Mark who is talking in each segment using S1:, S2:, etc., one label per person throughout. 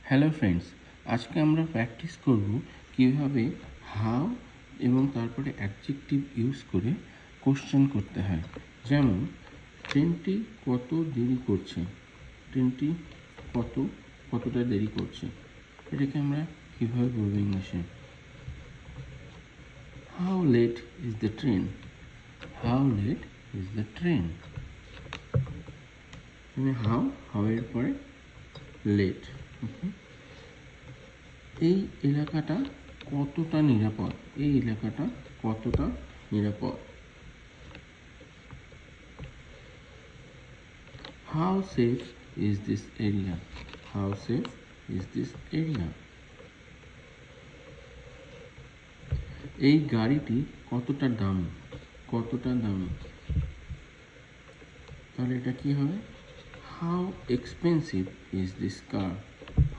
S1: Hello friends, আজকে আমরা practice করব কিভাবে হাউ এবং তারপরে অ্যাডজেক্টিভ ইউজ করে কোশ্চেন করতে হয়। যেমন ট্রেনটি কত দেরি করছে, ট্রেনটি কতটা দেরি করছে, এটাকে আমরা কীভাবে বলবো ইংলিশে? How late is the train, how late is the train. How এর পরে লেট। এই এলাকাটা কতটা নিরাপদ, এই এলাকাটা কতটা নিরাপদ। How safe is this area, how safe is this area. এই গাড়িটি কতটা দামি, কতটা দামি। তাহলে এটা কি হবে? How expensive is this car,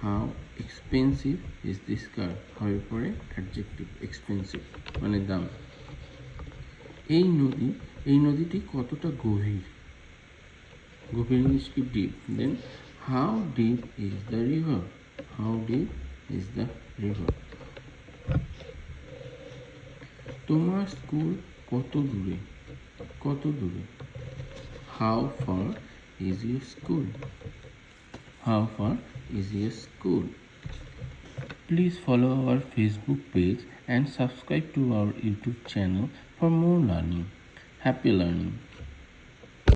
S1: how expensive is this car. How এর পরে অ্যাডজেক্টিভ এক্সপেন্সিভ মানে দাম। এই নদীটি কতটা গভীর, গভীর ইংলিশ কি deep. Then how deep is the river, how deep is the river. তোমার স্কুল কত দূরে, কত দূরে। How far is your school, how far is your school. Please follow our Facebook page and subscribe to our YouTube channel for more learning. Happy learning.